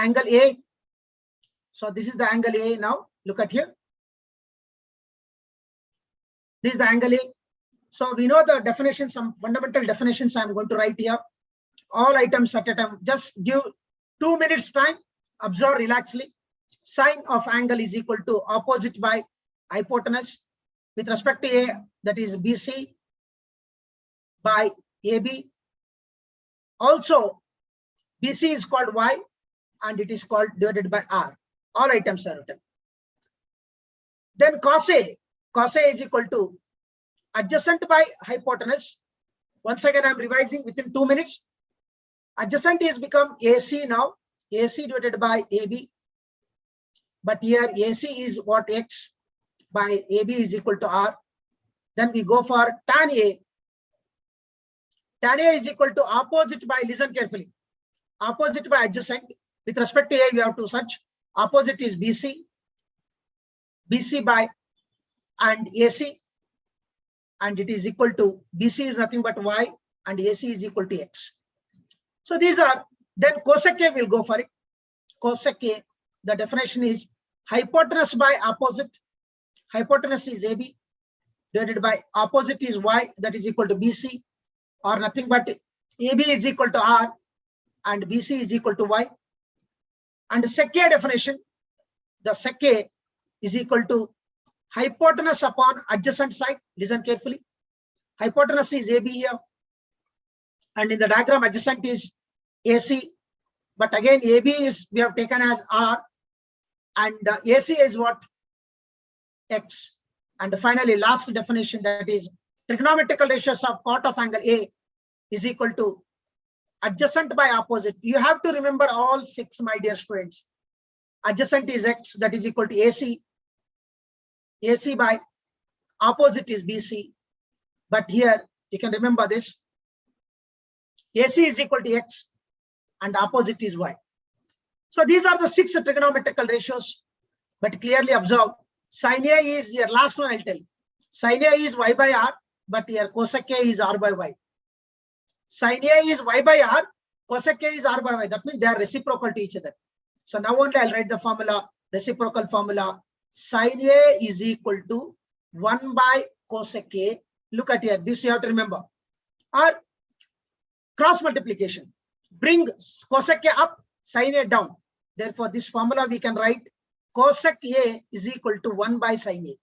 angle A. So this is the angle A now. Look at here. This is the angle A. So we know the definitions, some fundamental definitions I'm going to write here. All items at a time. Just give 2 minutes time. Observe relaxedly. Sine of angle is equal to opposite by hypotenuse. With respect to A, that is BC by AB. Also, BC is called Y and it is called divided by R. All items are written. Then cos A is equal to adjacent by hypotenuse. Once again, I'm revising within 2 minutes. Adjacent is become AC now. AC divided by AB. But here AC is what? X by AB is equal to R. Then we go for tan A. Tan A is equal to opposite by, listen carefully, opposite by adjacent. With respect to A, we have to search. Opposite is BC. BC by and AC. And it is equal to, BC is nothing but Y and AC is equal to X. So these are, then cosec A will go for it. Cosec A, the definition is hypotenuse by opposite. Hypotenuse is AB divided by opposite is Y, that is equal to BC, or nothing but AB is equal to R and BC is equal to Y. And sec A definition, the sec A is equal to hypotenuse upon adjacent side. Listen carefully. Hypotenuse is AB here. And in the diagram, adjacent is AC. But again, AB is, we have taken as R. And AC is what? X. And finally, last definition, that is trigonometrical ratios of cot of angle A is equal to adjacent by opposite. You have to remember all 6, my dear students. Adjacent is X, that is equal to AC. AC by opposite is BC. But here, you can remember this. AC is equal to X and opposite is Y. So these are the 6 trigonometrical ratios. But clearly observe, sin A is, here last one I'll tell you. Sin A is Y by R, but here cosec A is R by Y. Sin A is Y by R, cosec A is R by Y. That means they are reciprocal to each other. So now only I'll write the formula, reciprocal formula. Sin A is equal to 1 by cosec A. Look at here, this you have to remember. Or cross multiplication. Bring cosec A up, sin A down. Therefore, this formula we can write cosec A is equal to 1 by sin A.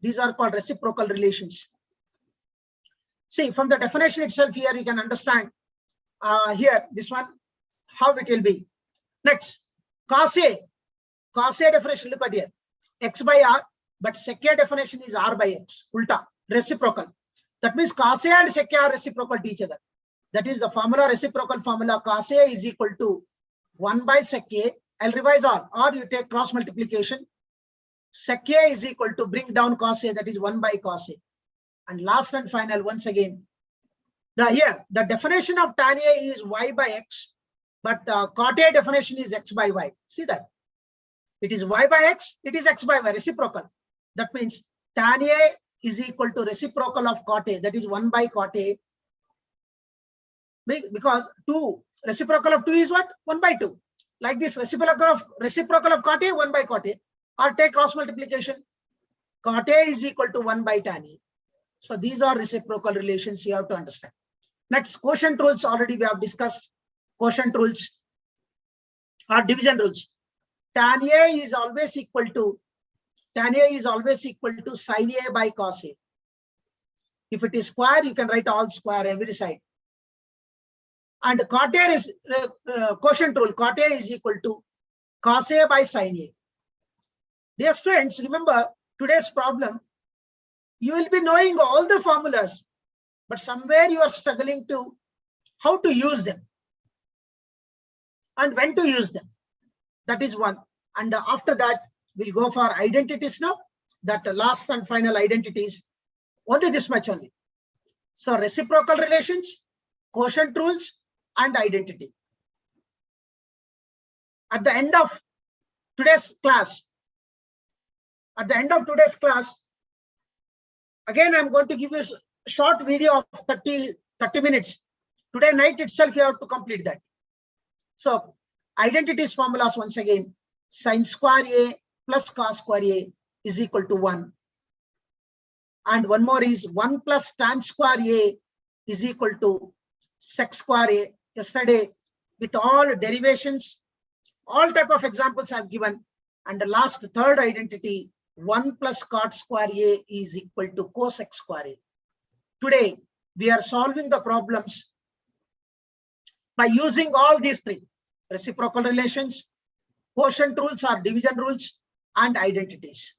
These are called reciprocal relations. See, from the definition itself here, you can understand here, this one, how it will be. Next, cos A definition, look at here. X by R, but sec A definition is R by X, ulta, reciprocal. That means cos A and sec A are reciprocal to each other. That is the formula, reciprocal formula, cos A is equal to 1 by sec A. I'll revise all, or you take cross multiplication. Sec A is equal to bring down cos A, that is 1 by cos A. And last and final, once again, the definition of tan A is Y by X, but cot A definition is X by Y. See that? It is Y by X, it is X by Y, reciprocal. That means tan A is equal to reciprocal of cot A, that is 1 by cot A. Because 2, reciprocal of 2 is what? 1 by 2. Like this, reciprocal of cot A, 1 by cot A. Or take cross multiplication. Cot A is equal to 1 by tan A. So these are reciprocal relations you have to understand. Next, quotient rules already we have discussed. Quotient rules or division rules. Tan A is always equal to sin A by cos A. If it is square, you can write all square every side. And cot A is quotient rule. Cot A is equal to cos A by sin A. Dear students, remember today's problem. You will be knowing all the formulas, but somewhere you are struggling to how to use them and when to use them. That is one. And after that, we'll go for identities now. That last and final identities. Only this much only. So reciprocal relations, quotient rules, and identity. At the end of today's class, again, I'm going to give you a short video of 30 minutes. Today night itself, you have to complete that. So Identities formulas once again, sin square A plus cos square A is equal to 1. And one more is 1 plus tan square A is equal to sec square A. Yesterday, with all derivations, all type of examples I've given. And the last third identity, 1 plus cot square A is equal to cosec square A. Today, we are solving the problems by using all these three: reciprocal relations, quotient rules or division rules, and identities.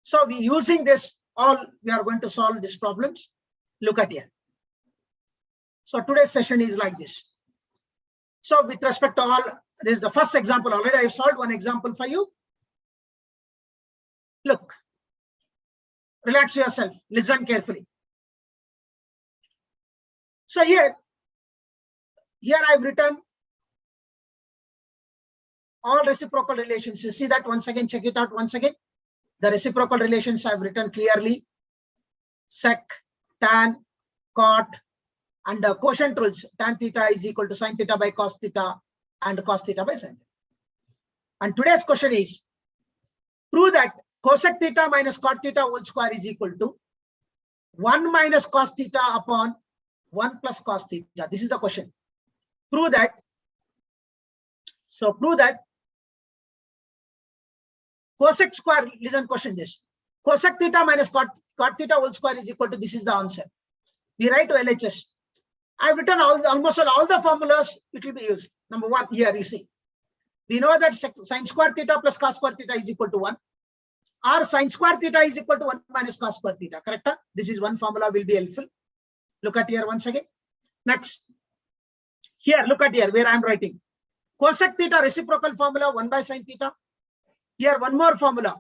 So we using this all, we are going to solve these problems. Look at here. So today's session is like this. So with respect to all, this is the first example. Already I've solved one example for you. Look, relax yourself, listen carefully. So here I've written all reciprocal relations. You see that once again, check it out once again. The reciprocal relations I've written clearly: sec, tan, cot, and the quotient rules. Tan theta is equal to sin theta by cos theta and cos theta by sin theta. And today's question is, prove that cosec theta minus cot theta whole square is equal to 1 minus cos theta upon 1 plus cos theta. This is the question. Prove that. So prove that cosec square, listen question this. Cosec theta minus cot theta whole square is equal to, this is the answer. We write to LHS. I've written almost all the formulas, it will be used. Number one, here you see. We know that sin square theta plus cos square theta is equal to 1. Or sin square theta is equal to 1 minus cos square theta. Correct? This is one formula will be helpful. Look at here once again. Next. Here, look at here where I'm writing. Cosec theta reciprocal formula 1 by sin theta. Here one more formula.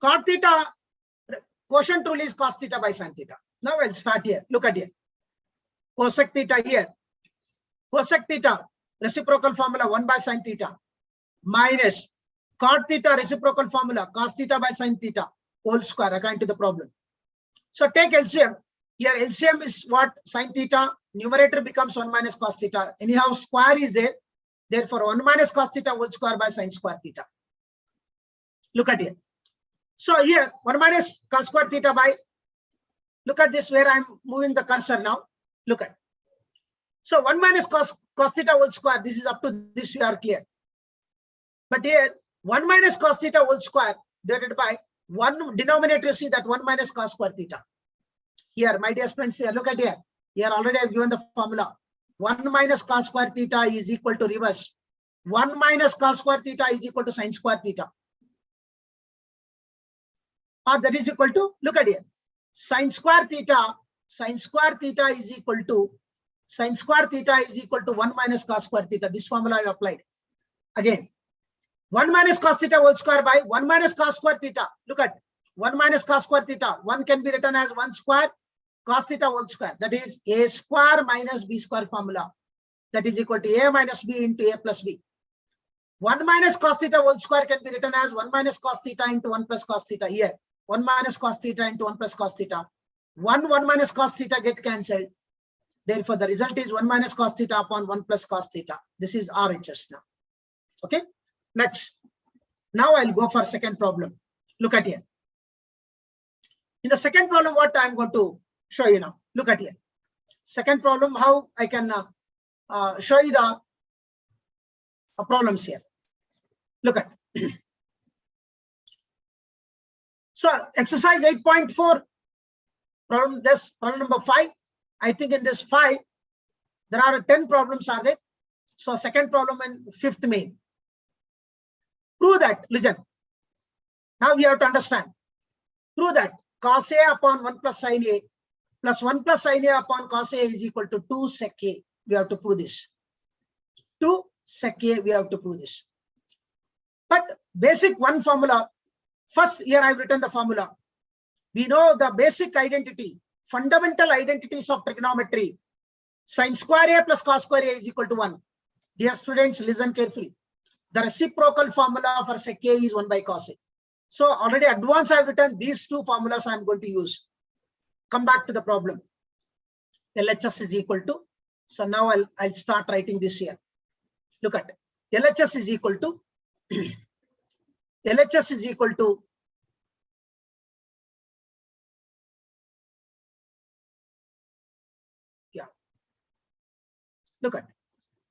Cot theta quotient rule is cos theta by sin theta. Now I'll start here. Look at here. Cosec theta here. Cosec theta reciprocal formula 1 by sin theta minus cot theta reciprocal formula cos theta by sin theta whole square according to the problem. So take LCM. Here LCM is what? Sin theta. Numerator becomes 1 minus cos theta. Anyhow, square is there. Therefore, 1 minus cos theta whole square by sin square theta. Look at here. So here 1 minus cos square theta by, look at this where I'm moving the cursor now. Look at. So 1 minus cos theta whole square, this is up to this we are clear. But here 1 minus cos theta whole square divided by 1 denominator, see that 1 minus cos square theta. Here, my dear friends, here, look at here. Here already I've given the formula. 1 minus cos square theta is equal to reverse. 1 minus cos square theta is equal to sin square theta. Or that is equal to, look at here. Sin square theta is equal to 1 minus cos square theta. This formula I applied. Again, 1 minus cos theta whole square by 1 minus cos square theta. Look at 1 minus cos square theta. 1 can be written as 1 square cos theta whole square. That is a square minus b square formula. That is equal to a minus b into a plus b. 1 minus cos theta whole square can be written as 1 minus cos theta into 1 plus cos theta. Here 1 minus cos theta into 1 plus cos theta. 1 minus cos theta get cancelled. Therefore, the result is 1 minus cos theta upon 1 plus cos theta. This is RHS now. Okay. Next. Now I'll go for second problem. Look at here. In the second problem, what I'm going to show you now. Look at here. Second problem, how I can show you the problems here. Look at. So exercise 8.4, problem number 5. I think in this 5, there are 10 problems are there. So second problem and fifth main. Prove that, listen. Now we have to understand. Prove that cos A upon 1 plus sin A plus 1 plus sin A upon cos A is equal to 2 sec A. We have to prove this. 2 sec A, we have to prove this. But basic one formula. First, here I've written the formula. We know the basic identity, fundamental identities of trigonometry. Sin square A plus cos square A is equal to 1. Dear students, listen carefully. The reciprocal formula for sec A is 1 by cos A. So already advanced I've written these two formulas I'm going to use. Come back to the problem. LHS is equal to. So now I'll start writing this here. Look at LHS is equal to LHS is equal to look at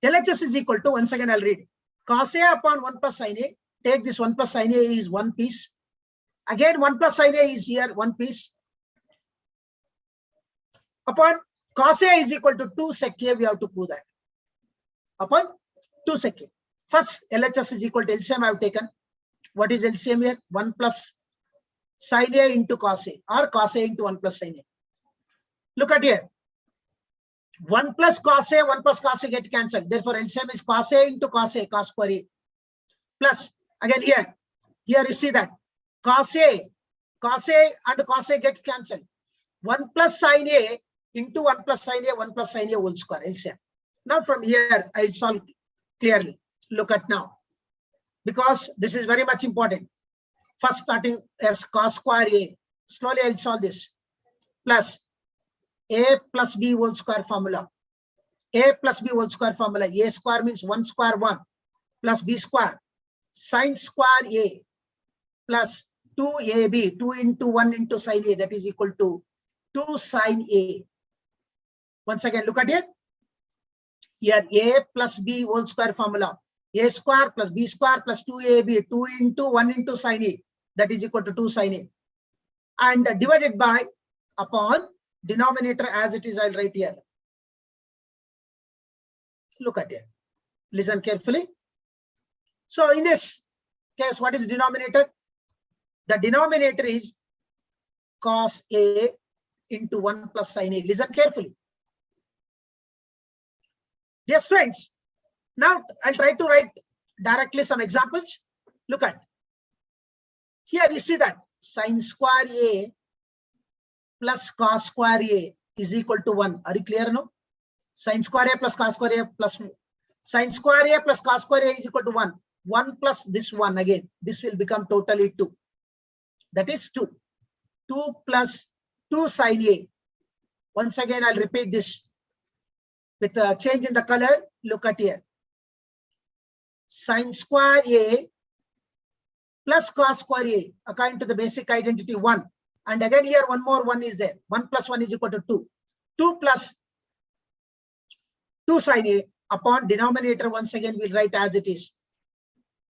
LHS is equal to, once again I'll read, cos A upon 1 plus sin A. Take this 1 plus sin A is one piece. Again 1 plus sin A is here one piece. Upon cos A is equal to 2 sec A, we have to prove that. Upon 2 sec A. First LHS is equal to LCM I have taken. What is LCM here? 1 plus sin A into cos A, or cos A into 1 plus sin A. Look at here. 1 plus cos A, 1 plus cos A get cancelled. Therefore, LCM is cos A into cos A, cos square A. Plus, again here you see that cos A and cos A gets cancelled. 1 plus sin A into 1 plus sin A, 1 plus sin A whole square, LCM. Now from here, I'll solve clearly. Look at now. Because this is very much important. First starting as cos square A. Slowly I'll solve this. Plus A plus B whole square formula. A plus B whole square formula. A square means 1 square 1 plus B square. Sin square A plus 2AB. 2 into 1 into sin A. That is equal to 2 sin A. Once again, look at it. Here A plus B whole square formula. A square plus B square plus 2AB. 2 into 1 into sin A. That is equal to 2 sin A. And divided by upon denominator as it is, I'll write here. Look at it. Listen carefully. So in this case, what is denominator? The denominator is cos A into 1 plus sin A. Listen carefully. Dear students, now I'll try to write directly some examples. Look at. Here you see that sin square A plus cos square A is equal to 1. Are you clear now? Sin square A plus cos square A plus sin square A plus cos square A is equal to 1. 1 plus this 1 again. This will become totally 2. That is 2. 2 plus 2 sin A. Once again, I'll repeat this with a change in the color. Look at here. Sin square A plus cos square A according to the basic identity 1. And again here one more 1 is there. 1 plus 1 is equal to 2. 2 plus 2 sin A upon denominator once again we'll write as it is.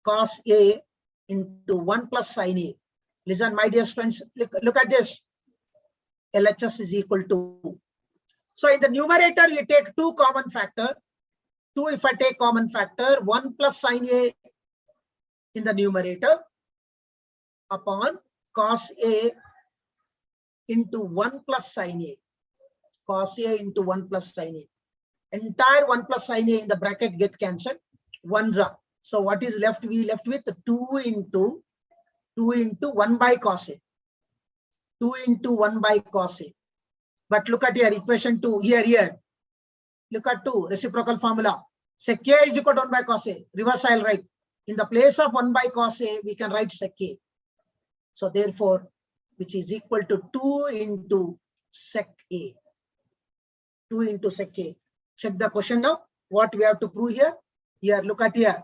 Cos A into 1 plus sin A. Listen my dear friends, look at this. LHS is equal to. So in the numerator you take 2 common factor. 2 if I take common factor, 1 plus sin A in the numerator upon cos A into 1 plus sin A. Cos A into 1 plus sin A. Entire 1 plus sin A in the bracket get cancelled. 1s are. So what is left? We left with 2 into 1 by cos A. 2 into 1 by cos A. But look at here, equation 2, here. Look at 2, reciprocal formula. Sec A is equal to 1 by cos A. Reverse I'll write. In the place of 1 by cos A, we can write sec A. So therefore, which is equal to 2 into sec A. 2 into sec A. Check the question now. What we have to prove here? Here, look at here.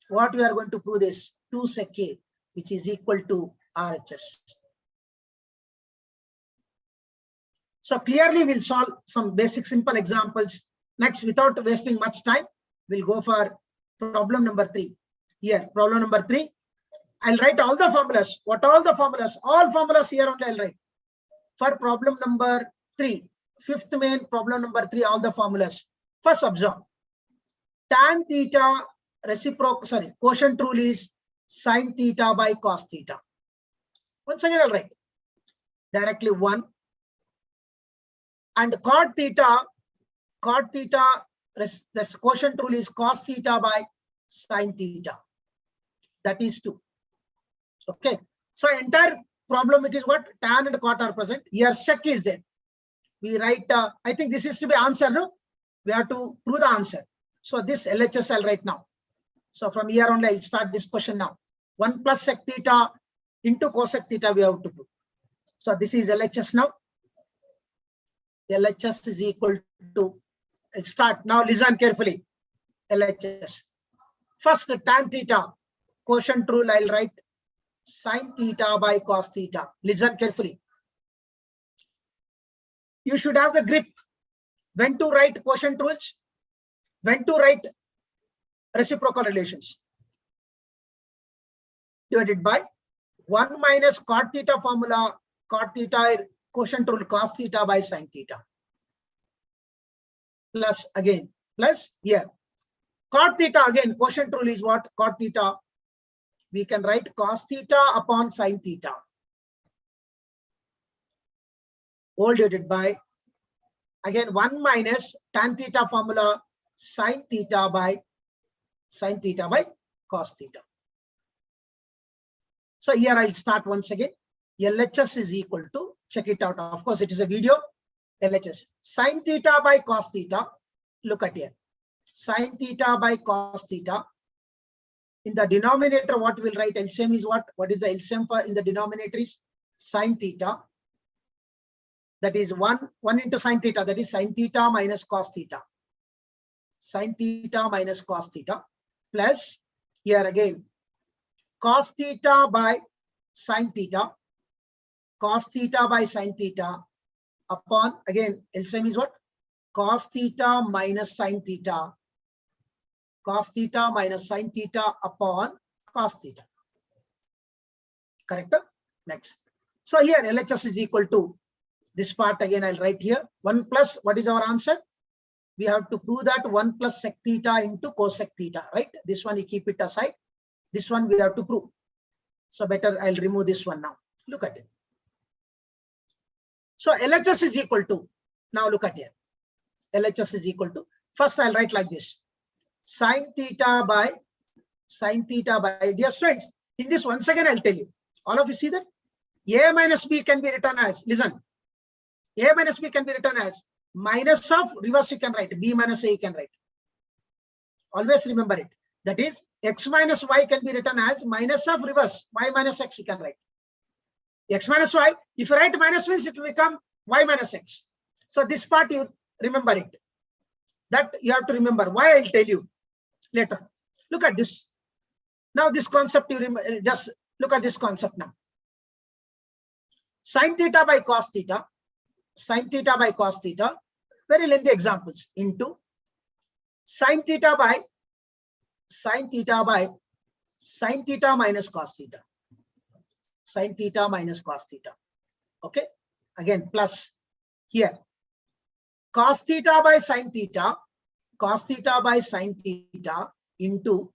What we are going to prove this 2 sec A, which is equal to RHS. So clearly we'll solve some basic simple examples. Next, without wasting much time, we'll go for problem number 3. Here, problem number 3. I'll write all the formulas. What all the formulas? All formulas here only I'll write. For problem number 3, fifth main problem number 3, all the formulas. First observe. Tan theta quotient rule is sin theta by cos theta. Once again I'll write directly 1. And cot theta, the quotient rule is cos theta by sin theta. That is 2. Okay. So entire problem it is what? Tan and cot are present. Here sec is there. We write, I think this is to be answer, no? We have to prove the answer. So this LHS I'll write now. So from here only I'll start this question now. 1 plus sec theta into cosec theta we have to prove. So this is LHS now. LHS is equal to, start now, listen carefully. LHS First, tan theta, quotient rule, I'll write sin theta by cos theta. Listen carefully. You should have the grip when to write quotient rules, when to write reciprocal relations. Divided by 1 minus cot theta formula, cot theta quotient rule cos theta by sin theta. Plus again, plus here. Cot theta again, quotient rule is what? Cot theta. We can write cos theta upon sin theta. All divided by again 1 minus tan theta formula sin theta by cos theta. So here I'll start once again. LHS is equal to, check it out. Of course, it is a video. LHS sin theta by cos theta. Look at here. Sin theta by cos theta. In the denominator, what we'll write LCM is what? What is the LCM for in the denominator is sin theta. That is 1 into sin theta. That is sin theta minus cos theta. Sin theta minus cos theta. Plus here again cos theta by sin theta. Cos theta by sin theta upon again LCM is what? Cos theta minus sin theta. Cos theta minus sin theta upon cos theta. Correct? Next. So here LHS is equal to this part again. I'll write here 1 plus what is our answer? We have to prove that 1 plus sec theta into cosec theta, right? This one you keep it aside. This one we have to prove. So better I'll remove this one now. Look at it. So LHS is equal to, now look at here. LHS is equal to, first I'll write like this. Sin theta by, dear students, in this once again I'll tell you. All of you see that? A minus B can be written as, listen, A minus B can be written as minus of reverse you can write, B minus A you can write. Always remember it. That is X minus Y can be written as minus of reverse, Y minus X you can write. X minus Y, if you write minus means it will become Y minus X. So this part you remember it. That you have to remember. Why I'll tell you later. Look at this. Now this concept you remember, just look at this concept now. Sin theta by cos theta. Sin theta by cos theta. Very lengthy examples into sin theta minus cos theta. Sin theta minus cos theta. Okay. Again plus here. Cos theta by sin theta into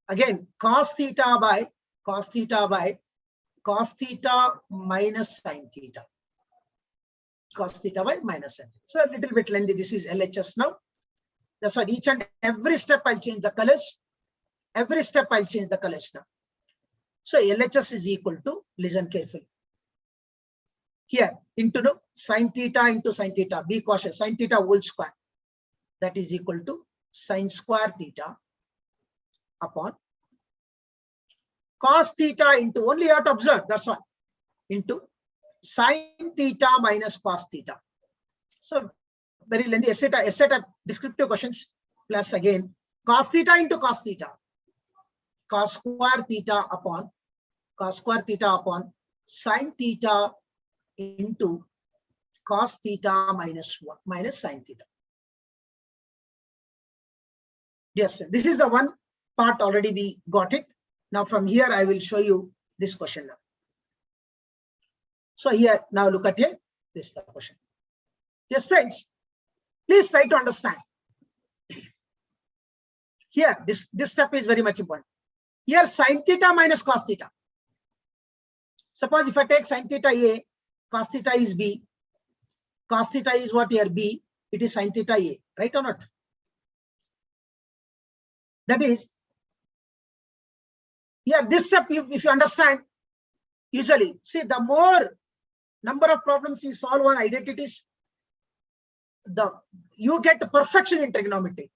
again cos theta minus sin theta. Cos theta by minus sin theta. So a little bit lengthy. This is LHS now. That's why each and every step I'll change the colors. Every step I'll change the colors now. So LHS is equal to, listen carefully. Here into the sin theta into sin theta. Be cautious. Sin theta whole square. That is equal to sin square theta upon cos theta into, only you have to observe. That's all. Into sin theta minus cos theta. So very lengthy essay type descriptive questions. Plus again cos theta into cos theta. Cos square theta upon sin theta into cos theta minus sin theta. Yes, this is the one part already we got it. Now from here I will show you this question now. So here now look at here. This is the question. Yes, friends, please try to understand. Here this step is very much important. Here sin theta minus cos theta. Suppose if I take sin theta A, cos theta is B. Cos theta is what here? B. It is sin theta A. Right or not? That is, here this step, if you understand easily, see the more number of problems you solve on identities, you get perfection in trigonometry.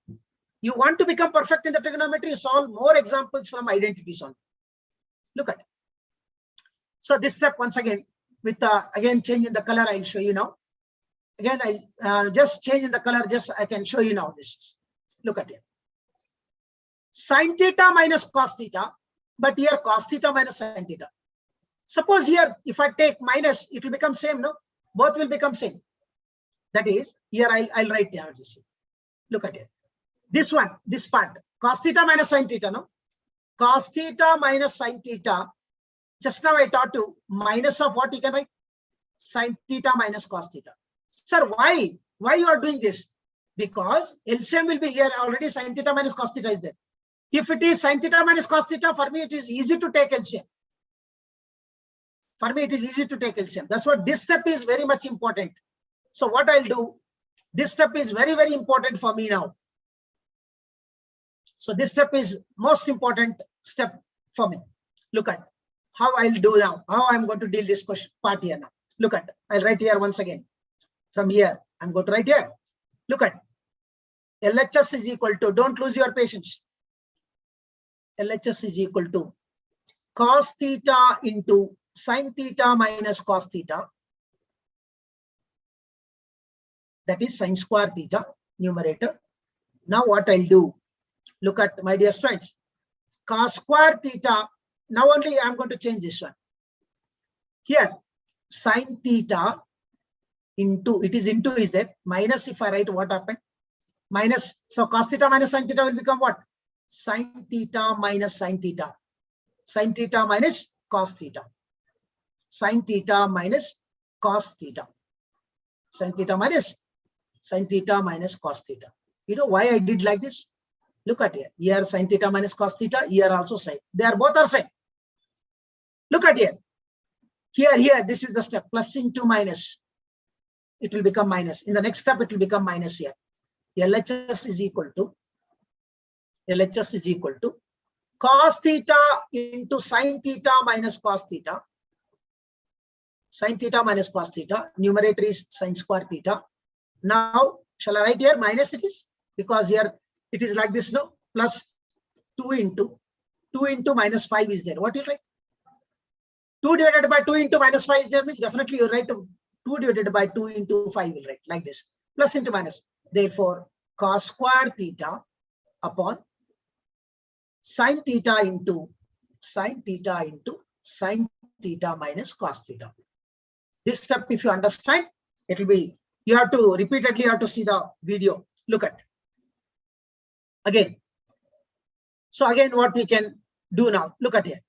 You want to become perfect in the trigonometry, solve more examples from identities on. Look at it. So this step once again with again change in the color, I'll show you now. Again, I just change in the color, just I can show you now this. Look at it. Sin theta minus cos theta, but here cos theta minus sin theta. Suppose here, if I take minus, it will become same, no? Both will become same. That is, here I'll write here. Look at it. This one, this part, cos theta minus sin theta, no? Cos theta minus sin theta. Just now I taught you minus of what you can write? Sin theta minus cos theta. Sir, why? Why you are doing this? Because LCM will be here already. Sin theta minus cos theta is there. If it is sin theta minus cos theta, for me it is easy to take LCM. For me it is easy to take LCM. That's what this step is very much important. So what I'll do, this step is very, very important for me now. So this step is most important step for me. Look at how I'll do now, how I'm going to deal this question part here now. Look at, I'll write here once again. From here, I'm going to write here. Look at LHS is equal to, don't lose your patience. LHS is equal to cos theta into sin theta minus cos theta. That is sin square theta, numerator. Now what I'll do, look at my dear friends, cos square theta. Now only I'm going to change this one. Here, sin theta into, it is into is there, minus if I write what happened? Minus, so cos theta minus sin theta will become what? Sin theta minus sin theta. Sin theta minus cos theta. Sin theta minus cos theta. Sin theta minus cos theta. You know why I did like this? Look at here. Here sin theta minus cos theta. Here also sin. They are both are same. Look at here. Here, this is the step. Plus into minus. It will become minus. In the next step, it will become minus here. LHS is equal to cos theta into sin theta minus cos theta. Sin theta minus cos theta. Numerator is sin square theta. Now, shall I write here minus it is? Because here it is like this, no? Plus 2 into minus 5 is there. What you write? 2 divided by 2 into minus 5 is there, means definitely you write 2 divided by 2 into 5 will write like this. Plus into minus. Therefore, cos square theta upon sin theta into sin theta minus cos theta. This step, if you understand, it will be, you have to repeatedly have to see the video. Look at again. So again, what we can do now, look at here.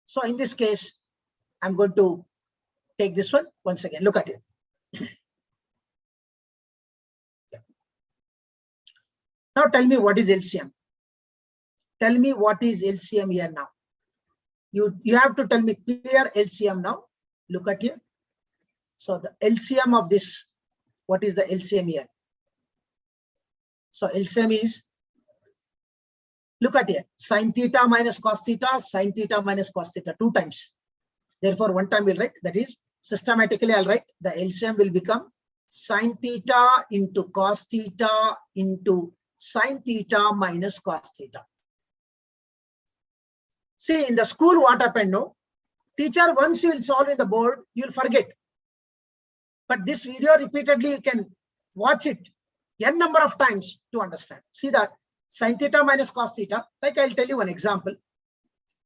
So in this case, I'm going to take this one once again. Look at it. Yeah. Now tell me what is LCM. Tell me what is LCM here now. You have to tell me clear LCM now. Look at here. So the LCM of this, what is the LCM here? So LCM is, look at here, sin theta minus cos theta, sin theta minus cos theta 2 times. Therefore, 1 time we'll write, that is systematically I'll write the LCM will become sin theta into cos theta into sin theta minus cos theta. See, in the school, what happened? No, teacher, once you will solve in the board, you'll forget. But this video repeatedly, you can watch it n number of times to understand. See that sin theta minus cos theta, like I'll tell you one example.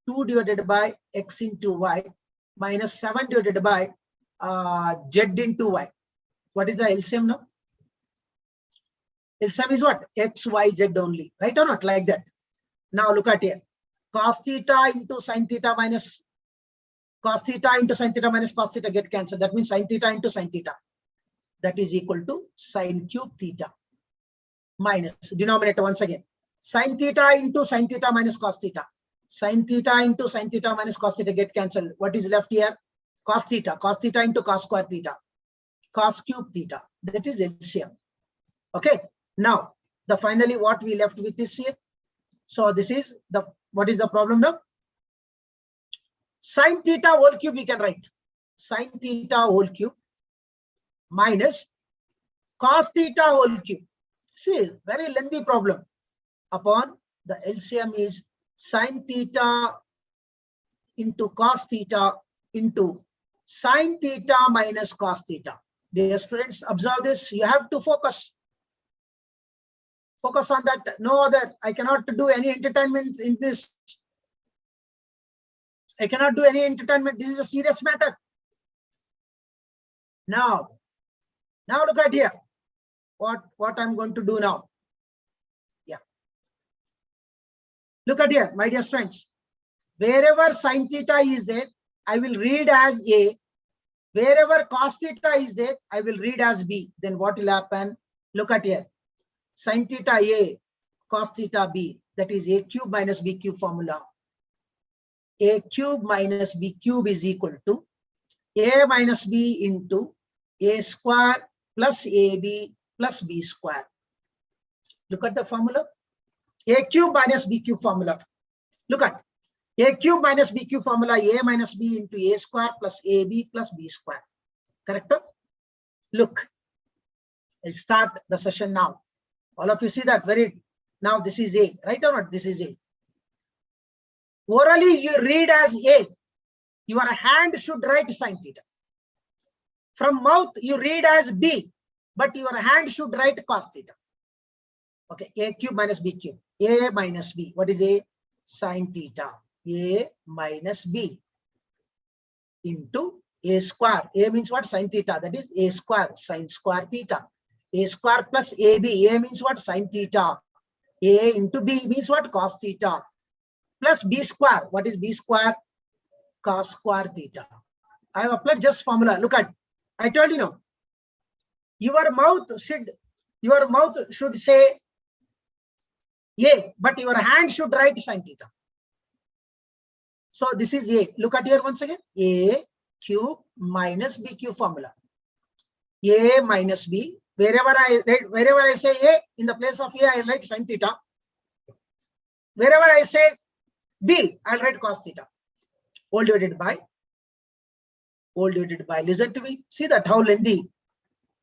2 divided by x into y minus 7 divided by z into y. What is the LCM now? LCM is what? X, y, z only. Right or not? Like that. Now look at here. Cos theta into sin theta minus cos theta into sin theta minus cos theta get cancelled. That means sin theta into sin theta. That is equal to sin cube theta minus denominator once again. Sin theta into sin theta minus cos theta. Sin theta into sin theta minus cos theta get cancelled. What is left here? Cos theta. Cos theta into cos square theta. Cos cube theta. That is LCM. Okay. Now, the finally what we left with is here. So this is the, what is the problem now? Sin theta whole cube we can write. Sin theta whole cube minus cos theta whole cube. See, very lengthy problem. Upon the LCM is sin theta into cos theta into sin theta minus cos theta. Dear students, observe this. You have to focus. Focus on that. No other. I cannot do any entertainment in this. I cannot do any entertainment. This is a serious matter. Now look at here. What I'm going to do now. Yeah. Look at here, my dear friends. Wherever sine theta is there, I will read as A. Wherever cos theta is there, I will read as B. Then what will happen? Look at here. Sine theta A, cos theta B. That is A cube minus B cube formula. A cube minus B cube is equal to A minus B into A square plus AB plus B square. Look at the formula. A cube minus B cube formula. Look at A cube minus B cube formula. A minus B into A square plus AB plus B square. Correct? Look, let's start the session now. All of you see that now this is A, right or not? This is A. Orally you read as A. Your hand should write sine theta. From mouth you read as B, but your hand should write cos theta. Okay, A cube minus B cube. A minus B. What is A? Sine theta. A minus B into A square. A means what? Sine theta. That is A square, sine square theta. A square plus AB. A means what? Sine theta. A into B means what? Cos theta. Plus B square. What is B square? Cos square theta. I have applied just formula. Look at. I told you now. Your mouth should say A, but your hand should write sine theta. So this is A. Look at here once again. A cube minus B cube formula. A minus B. Wherever I say A, in the place of A, I write sine theta. Wherever I say B, I'll write cos theta. All divided by. Listen to me. See that how lengthy.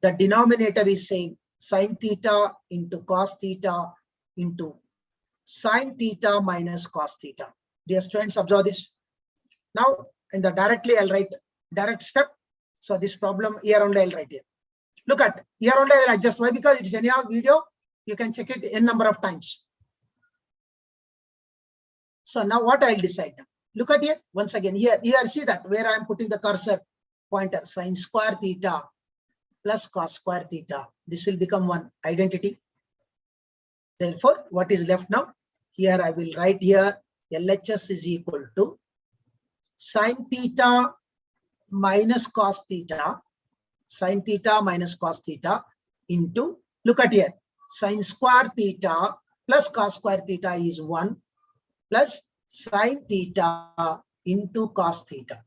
The denominator is same. Sine theta into cos theta into sine theta minus cos theta. Dear students, observe this. Now, in the directly, I'll write direct step. So this problem here only I'll write here. Look at here only I will adjust. Why? Because it is anyhow video. You can check it n number of times. So now what I'll decide now. Look at here once again. Here see that where I am putting the cursor pointer. Sine square theta plus cos square theta. This will become one identity. Therefore, what is left now? Here I will write here LHS is equal to sine theta minus cos theta. Sine theta minus cos theta into, look at here, sine square theta plus cos square theta is 1 plus sine theta into cos theta.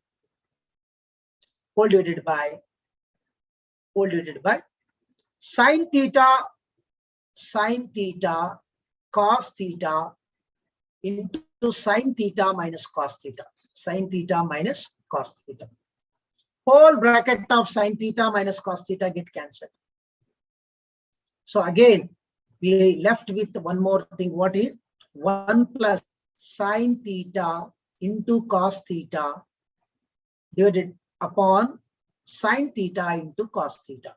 All divided by sine theta cos theta into sine theta minus cos theta. Sine theta minus cos theta. Whole bracket of sine theta minus cos theta get cancelled. So again, we left with one more thing. What is 1 plus sine theta into cos theta divided upon sine theta into cos theta.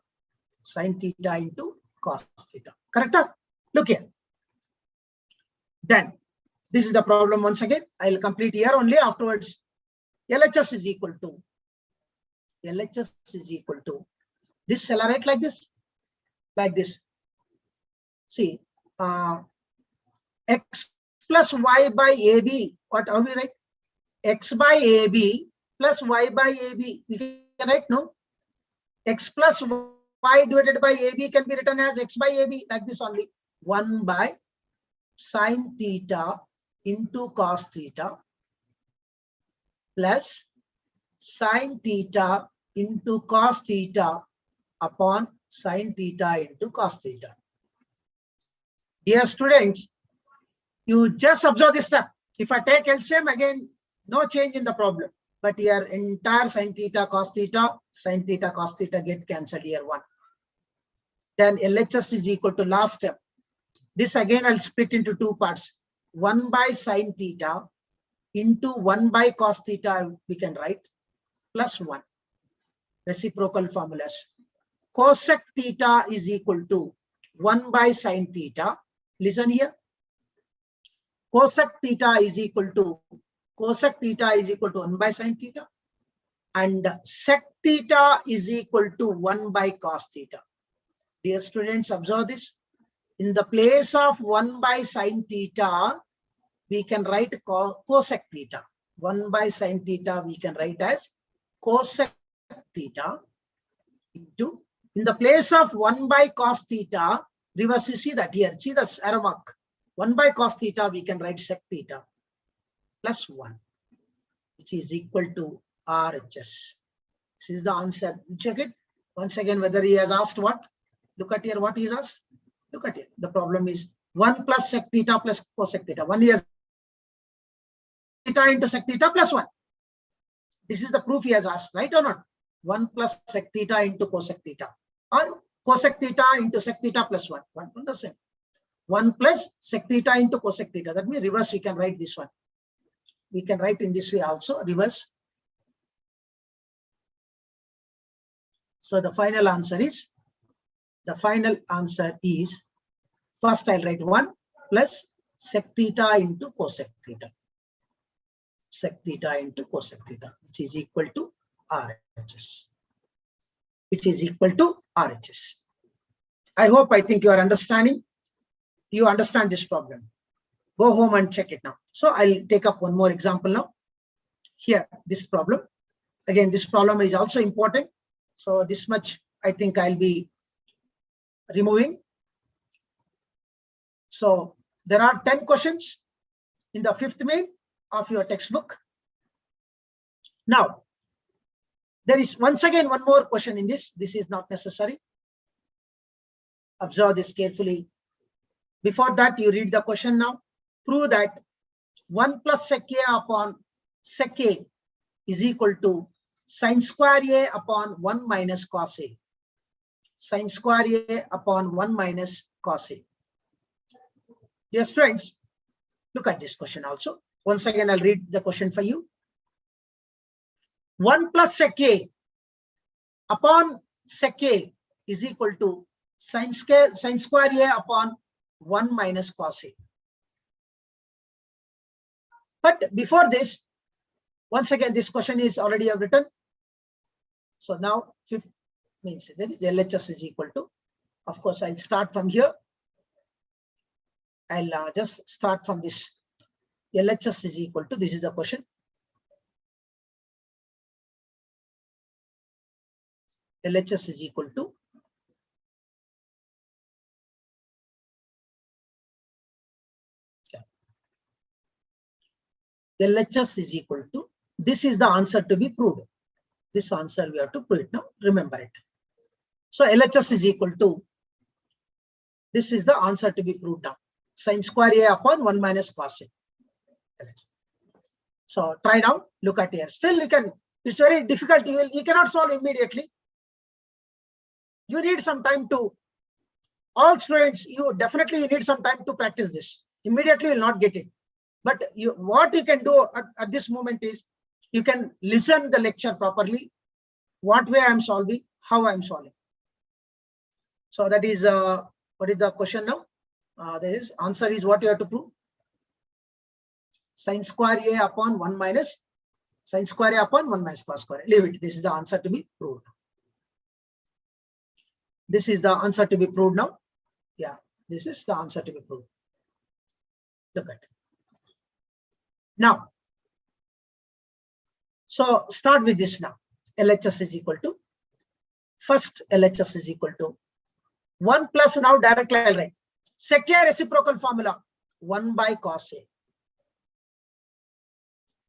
Sine theta into cos theta. Correct? Look here. Then this is the problem once again. I'll complete here only. Afterwards, LHS is equal to. This shall I write like this? Like this. See, x plus y by AB. How we write? X by AB plus y by AB. We can write, no? X plus y divided by AB can be written as x by AB, like this only. 1 by sine theta into cos theta plus sine theta into cos theta upon sine theta into cos theta. Dear students, you just observe this step. If I take LCM again, no change in the problem. But here entire sine theta cos theta get cancelled here 1. Then LHS is equal to last step. This again I'll split into 2 parts. 1 by sine theta into 1 by cos theta we can write plus 1. Reciprocal formulas. Cosec theta is equal to 1 by sine theta listen here. Cosec theta is equal to 1 by sin theta, and sec theta is equal to 1 by cos theta. Dear students, observe this. In the place of 1 by sin theta, we can write cosec theta. 1 by sin theta we can write as cosec theta into, in the place of 1 by cos theta, reverse, you see that here, see the arrow mark. 1 by cos theta we can write sec theta plus 1, which is equal to RHS. This is the answer. Check it once again whether he has asked what. Look at here what he has asked. Look at it. The problem is 1 plus sec theta plus cosec theta. 1 is theta into sec theta plus 1. This is the proof he has asked, right or not? 1 plus sec theta into cosec theta, or cosec theta into sec theta plus 1. 1 the same. 1 plus sec theta into cosec theta. That means reverse we can write this one. We can write in this way also, reverse. So the final answer is, first I'll write 1 plus sec theta into cosec theta. Sec theta into cosec theta, which is equal to RHS. Which is equal to RHS. I think you are understanding. You understand this problem. Go home and check it now. So I'll take up one more example now. Here, this problem. Again, this problem is also important. So this much I think I'll be removing. So there are 10 questions in the 5th main of your textbook. Now, there is once again one more question in this. This is not necessary. Observe this carefully. Before that, you read the question now. Prove that 1 plus sec A upon sec A is equal to sin square A upon 1 minus cos A. Sin square A upon 1 minus cos A. Dear students, look at this question also. Once again, I'll read the question for you. 1 plus sec A upon sec A is equal to sin square A upon 1 minus cos A. But before this, once again, this question is already written. So now 5th means there is LHS is equal to, of course, I'll start from here. I'll just start from this. LHS is equal to, this is the question. LHS is equal to LHS is equal to, this is the answer to be proved. This answer we have to prove it now. Remember it. So LHS is equal to, this is the answer to be proved now. Sin square A upon 1 minus cos A. So try now. Look at here. Still you can, it's very difficult. You cannot solve immediately. You need some time to, all students, you need some time to practice this. Immediately you will not get it. But what you can do at this moment is, you can listen the lecture properly, what way I am solving, how I am solving. So that is, what is the question now? There is, answer is what you have to prove. Sin square A upon 1 minus, sin square A upon 1 minus cos square A. Leave it. This is the answer to be proved. This is the answer to be proved now. Yeah, this is the answer to be proved. Look at it. Now, so start with this now. LHS is equal to, first LHS is equal to 1 plus, now directly I'll write sec A reciprocal formula 1 by cos A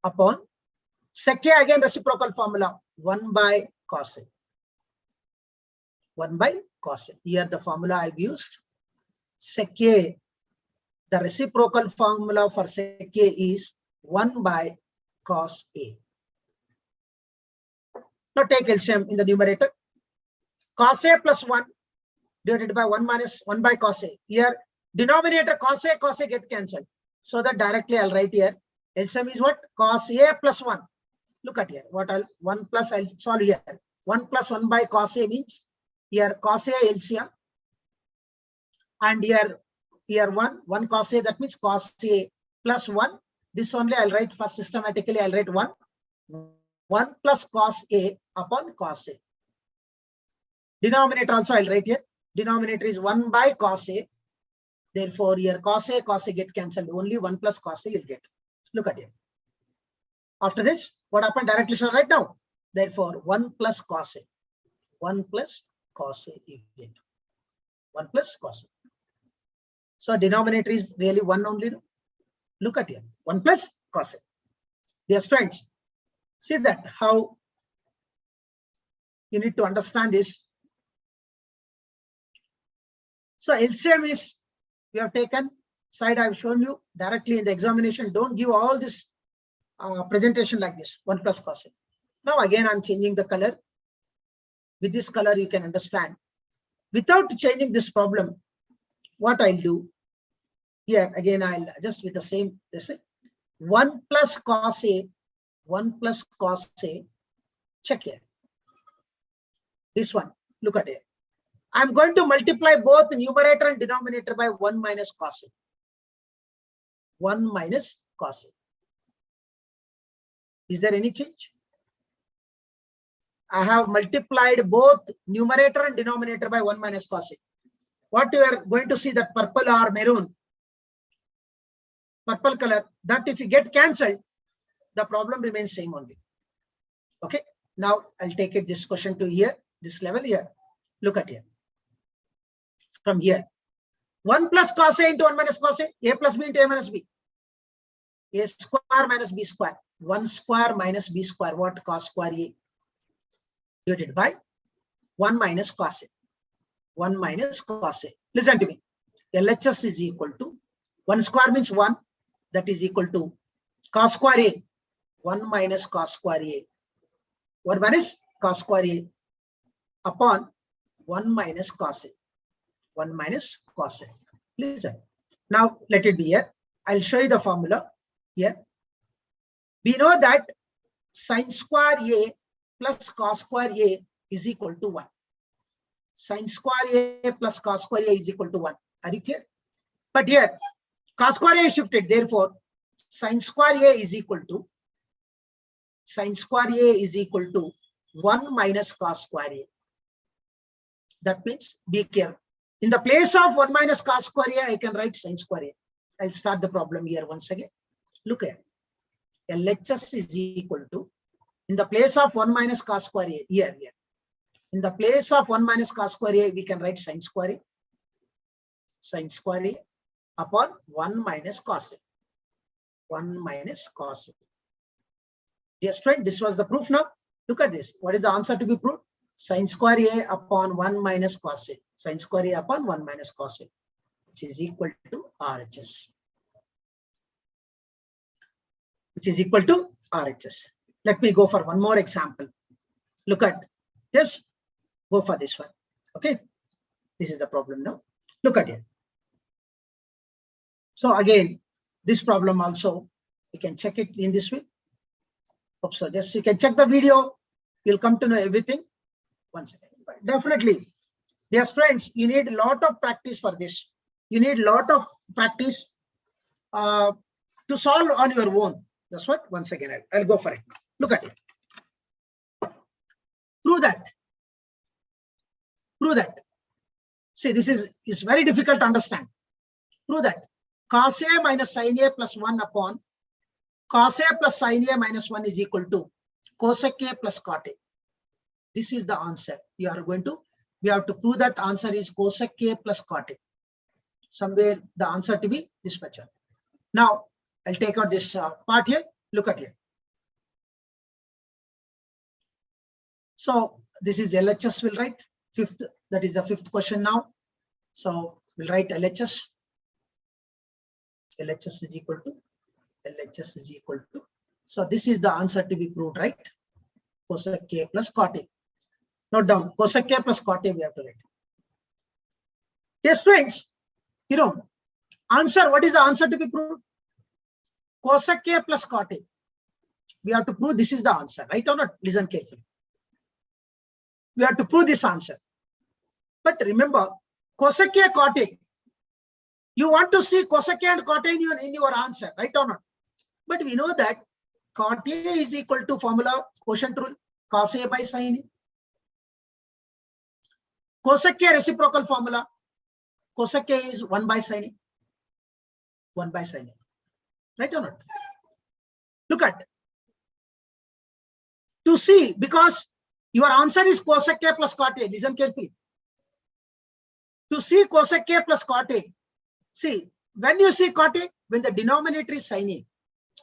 upon sec A again reciprocal formula 1 by cos A. 1 by cos A. Here the formula I've used. Sec A, the reciprocal formula for sec A is 1 by cos A. Now take LCM in the numerator. Cos A plus 1 divided by 1 minus 1 by cos A. Here denominator cos A get cancelled. So that directly I'll write here. LCM is what? Cos A plus 1. Look at here. What I'll 1 plus, I'll solve here. 1 plus 1 by cos A means here cos A LCM. And here here 1 cos A, that means cos A plus 1. This only I'll write first systematically, I'll write 1 plus cos A upon cos A. Denominator also I'll write here. Denominator is 1 by cos A. Therefore, here cos A get cancelled. Only 1 plus cos A you'll get. Look at it. After this, what happened? Directly shall write down. Therefore, 1 plus cos A. 1 plus cos A you get. 1 plus cos A. So denominator is really 1 only. Look at here. 1 plus cos A. Dear students, see that how you need to understand this. So LCM is, we have taken side, I have shown you directly in the examination. Don't give all this presentation like this, 1 plus cos A. Now again, I'm changing the color. With this color, you can understand. Without changing this problem, what I'll do here, again, I'll just with the same, this 1 plus cos A, 1 plus cos A, check here. This one, look at it. I'm going to multiply both numerator and denominator by 1 minus cos A. 1 minus cos A. Is there any change? I have multiplied both numerator and denominator by 1 minus cos A. What you are going to see, that purple or maroon, purple color, that if you get cancelled, the problem remains same only. Okay. Now I'll take it this question to here, this level here. Look at here. From here, 1 plus cos A into 1 minus cos A plus B into A minus B. A square minus B square. 1 square minus B square. What? Cos square A. Divided by 1 minus cos A. 1 minus cos A. Listen to me. LHS is equal to 1 square means 1. That is equal to cos square A. 1 minus cos square A. 1 minus cos square A upon 1 minus cos A. 1 minus cos A. Listen. Now let it be here. I'll show you the formula here. We know that sin square A plus cos square A is equal to 1. Sin square A plus cos square A is equal to 1. Are you clear? But here, cos square A is shifted. Therefore, sin square A is equal to 1 minus cos square A. That means, be careful. In the place of 1 minus cos square A, I can write sin square A. I'll start the problem here once again. Look here. LHS is equal to, in the place of 1 minus cos square A, here. In the place of 1 minus cos square A, we can write sin square A. Sin square A upon 1 minus cos A. 1 minus cos A. Dear student, this was the proof now. Look at this. What is the answer to be proved? Sin square A upon 1 minus cos A. Sin square A upon 1 minus cos A, which is equal to RHS. Which is equal to RHS. Let me go for one more example. Look at this. Go for this one. Okay. This is the problem now. Look at it. So again, this problem also, you can check it in this way. Hope so. Just you can check the video. You'll come to know everything. Once again. But definitely, dear friends, you need a lot of practice for this. You need a lot of practice to solve on your own. That's what. Once again, I'll go for it. Look at it. Prove that. Prove that. See, this is very difficult to understand. Prove that. Cos A minus sin A plus 1 upon cos A plus sin A minus 1 is equal to cosec A plus cot A. This is the answer. We have to prove that answer is cosec A plus cot A. Somewhere the answer to be this much. Now, I'll take out this part here. Look at here. So this is LHS. We'll write fifth. That is the fifth question now. So we'll write LHS. LHS is equal to. LHS is equal to. So this is the answer to be proved, right? Cosec A plus cot A. Note down. Cosec A plus cot A we have to write. Yes, students. Answer. What is the answer to be proved? Cosec A plus cot A. We have to prove this is the answer, right or not? Listen carefully. We have to prove this answer. But remember, cosec A cot A, You want to see cosec A and cot A in your answer, right or not? But we know that cot A is equal to formula quotient rule cos A by sin A. Cosec A reciprocal formula, cosec A is 1 by sin A. 1 by sin A. Right or not? Look at. To see, because your answer is cosec A plus cot A. Listen carefully. To see cosec A plus cot A. See, when you see cot A, when the denominator is sin A.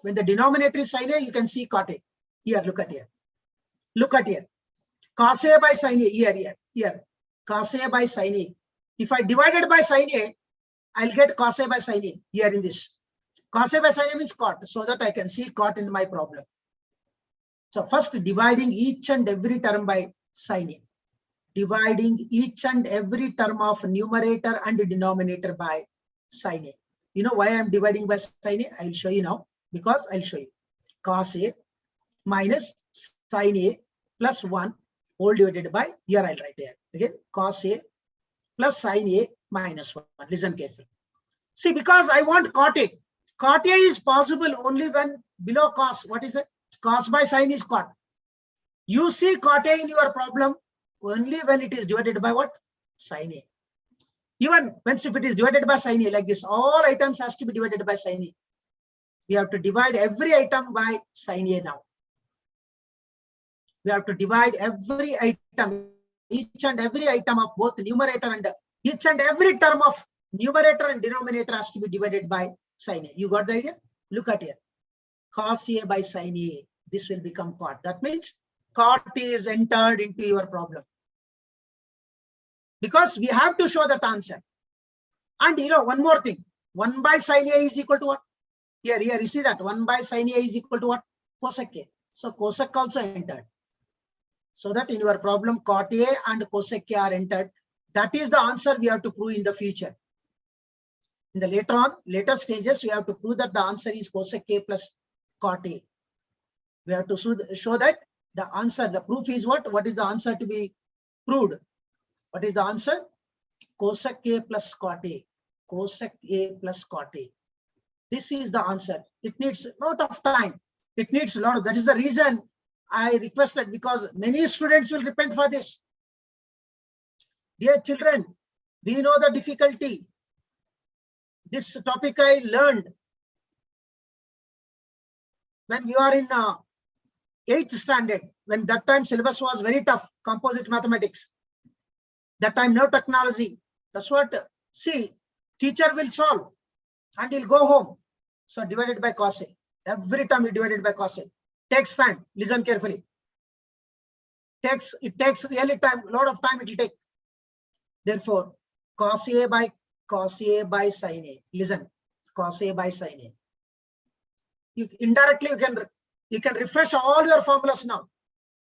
When the denominator is sin A, you can see cot A. Here, look at here. Look at here. Cos A by sin A. Here. Cos A by sin A. If I divided by sin A, I'll get cos A by sin A here in this. Cos A by sin A means cot, so that I can see cot in my problem. So first dividing each and every term by sin A. Dividing each and every term of numerator and denominator by sin A. You know why I'm dividing by sin A? I'll show you now, because I'll show you. Cos A minus sin A plus 1 whole divided by, here I'll write here. Again, cos A plus sin A minus 1. Listen carefully. See, because I want cot A. Cot A is possible only when below cos. What is it? Cos by sin is cot. You see cot A in your problem only when it is divided by what? Sin A. Even if it is divided by sin A like this, all items has to be divided by sin A. We have to divide every item by sin A now. We have to divide every item, each and every item of both numerator and each and every term of numerator and denominator has to be divided by sin A. You got the idea? Look at here. Cos A by sin A. This will become cot. That means cot is entered into your problem. Because we have to show that answer. And you know, one more thing. 1 by sin A is equal to what? Here, you see that 1 by sin A is equal to what? Cosec A. So cosec also entered. So that in your problem, cot A and cosec A are entered. That is the answer we have to prove in the future. In the later stages, we have to prove that the answer is cosec A plus cot A. We have to show that the answer, the proof is what? What is the answer to be proved? What is the answer? Cosec A plus cot A. Cosec A plus cot A. This is the answer. It needs a lot of time. It needs a lot of, that is the reason I requested, because many students will repent for this. Dear children, we know the difficulty. This topic I learned when you are in 8th standard, when that time syllabus was very tough, composite mathematics. That time no technology. That's what, see, teacher will solve and he'll go home. So divided by cos A. Every time you divided by cos A. Takes time. Listen carefully. It takes really time, a lot of time it will take. Therefore, cos A by sin A. Listen, cos A by sin A. Indirectly you can refresh all your formulas now.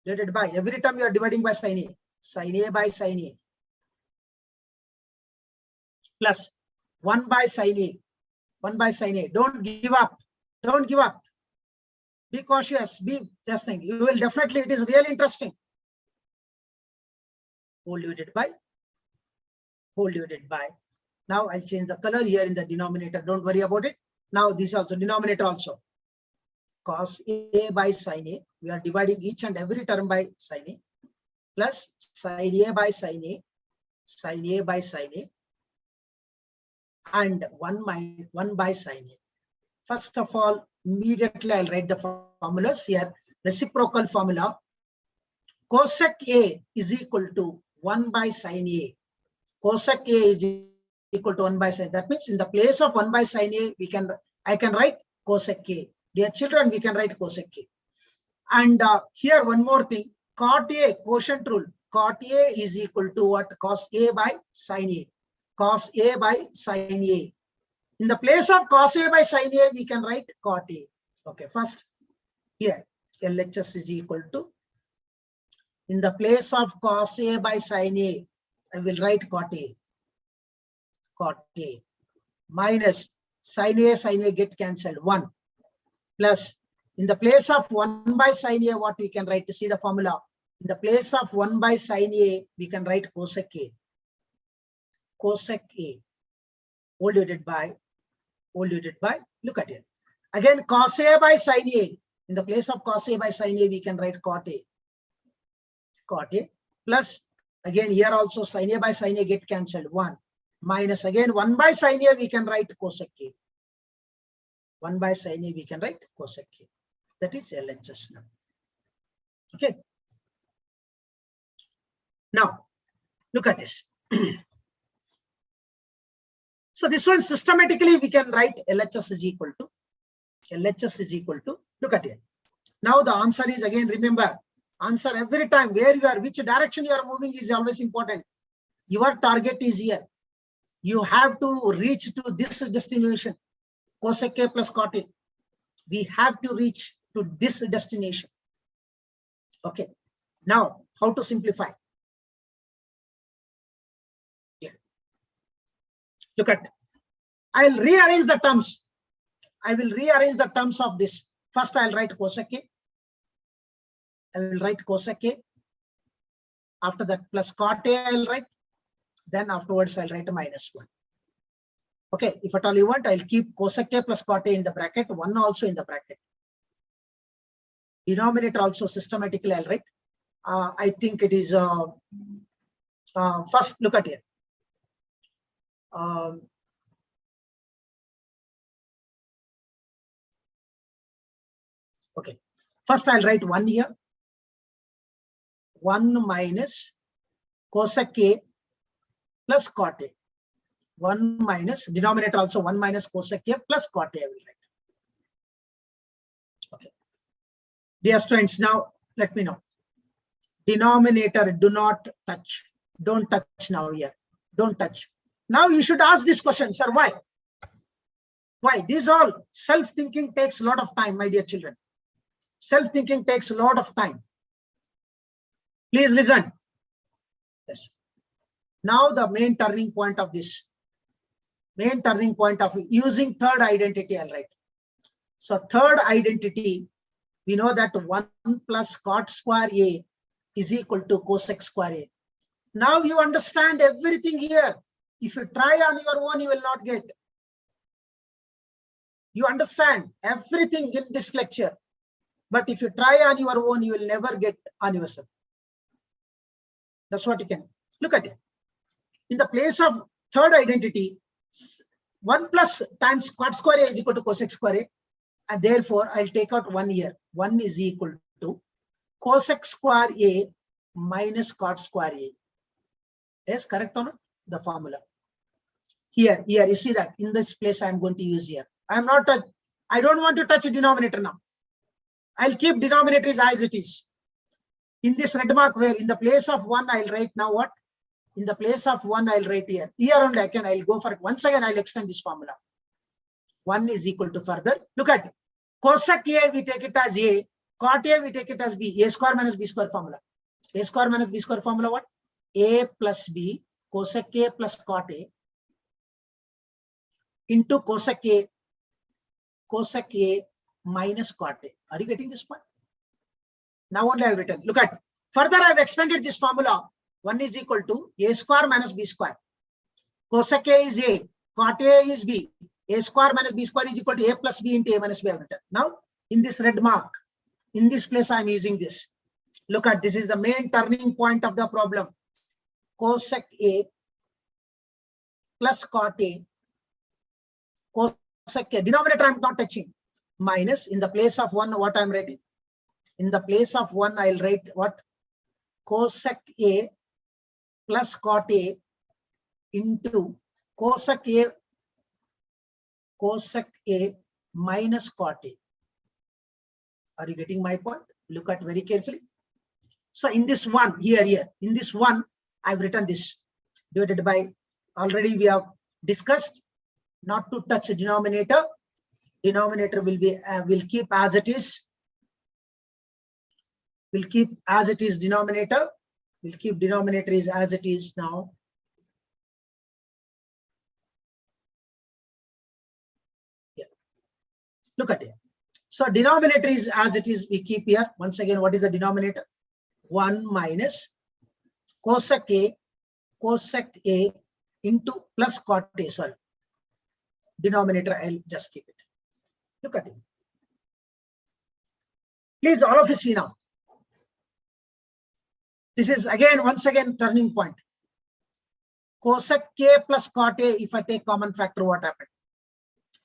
Divided by, every time you are dividing by sin A. Sin A by sin A. Plus 1 by sin A. 1 by sin A. Don't give up. Don't give up. Be cautious. Be just think. You will definitely, it is really interesting. Whole divided by. Now I'll change the color here in the denominator. Don't worry about it. Now this also denominator also. Cos A by sin A. We are dividing each and every term by sin A. Plus sin A by sin A. Sin A by sin A. And 1 by sin A. First of all, immediately I'll write the formulas here. Reciprocal formula. Cosec A is equal to 1 by sin A. Cosec A is equal to 1 by sin. That means in the place of 1 by sin A, I can write cosec A. Dear children, we can write cosec A. And here one more thing. Cot A, quotient rule. Cot A is equal to what? Cos A by sin A. Cos A by sin A. In the place of cos A by sin A, we can write cot A. Okay, first here LHS is equal to, in the place of cos A by sin A, I will write cot A. Cot A minus sin A get cancelled 1 plus, in the place of 1 by sin A, what we can write to see the formula. In the place of 1 by sin A, we can write cosec A. Cosec A whole divided by, look at it. Again, cos A by sin A. In the place of cos A by sin A, we can write cot A. Plus, again, here also sin A by sin A get cancelled. 1 minus, again, 1 by sin A, we can write cosec A. 1 by sin A, we can write cosec A. That is LHS now. Okay. Now, look at this. So this one systematically we can write LHS is equal to, look at it. Now the answer is, again, remember, answer every time where you are, which direction you are moving is always important. Your target is here. You have to reach to this destination, cosec A plus cot A. We have to reach to this destination. Okay. Now, how to simplify? Yeah. Look at, I'll rearrange the terms. I will rearrange the terms of this. First, I'll write cosec A. I will write cosec A. After that, plus cot A, I'll write. Then afterwards, I'll write a minus 1. Okay, if at all you want, I'll keep cosec A plus cot A in the bracket, 1 also in the bracket. Denominator also systematically I'll write. I think it is, first look at here. Okay, first I'll write 1 here. 1 minus cosec A plus cot A. 1 minus, denominator also 1 minus cosec A plus cot A I will write. Okay. Dear students, now let me know. Denominator, do not touch. Don't touch now here. Don't touch. Now you should ask this question, sir, why? Why? These all self-thinking takes a lot of time, my dear children. Self-thinking takes a lot of time. Please listen. Yes. Now the main turning point of this. Main turning point of using third identity, I'll write. So third identity, we know that 1 plus cot square A is equal to cosec square A. Now you understand everything here. If you try on your own, you will not get. You understand everything in this lecture. But if you try on your own, you will never get on yourself. That's what you can look at it. In the place of third identity, 1 plus times cot square A is equal to cosec square A. And therefore, I'll take out 1 here. 1 is equal to cosec square A minus cot square A. Yes, correct or not? The formula. Here, you see that in this place I'm going to use here. I don't want to touch the denominator now. I'll keep denominator as it is. In this red mark where in the place of 1, I'll write now what? In the place of 1, I'll write here. Here only I'll go for it. Once again, I'll extend this formula. 1 is equal to further. Look at cosec A, we take it as A. Cot A, we take it as B. A square minus B square formula. A square minus B square formula what? A plus B cosec A plus cot A into cosec A minus cot A. Are you getting this point? Now only I have written. Look at, further I have extended this formula. 1 is equal to A square minus B square. Cosec A is A, cot A is B. A square minus B square is equal to A plus B into A minus B I have written. Now, in this red mark, in this place I am using this. Look at, this is the main turning point of the problem. Cosec A plus cot A. Cosec A, denominator I am not touching. Minus, in the place of 1, what I am writing? In the place of 1, I'll write what? Cosec A plus cot A into cosec A minus cot A. Are you getting my point? Look at very carefully. So in this one, here, in this one, I've written this divided by, already we have discussed not to touch the denominator. Denominator will be, will keep as it is. We'll keep as it is denominator. We'll keep denominator is as it is now. Yeah. Look at it. So denominator is as it is, we keep here. Once again, what is the denominator? 1 minus cosec A into plus cot A, sorry. denominator I'll just keep it. Look at it. Please all of you see now. This is again, once again, turning point. Cosec k plus cot a, if I take common factor, what happened?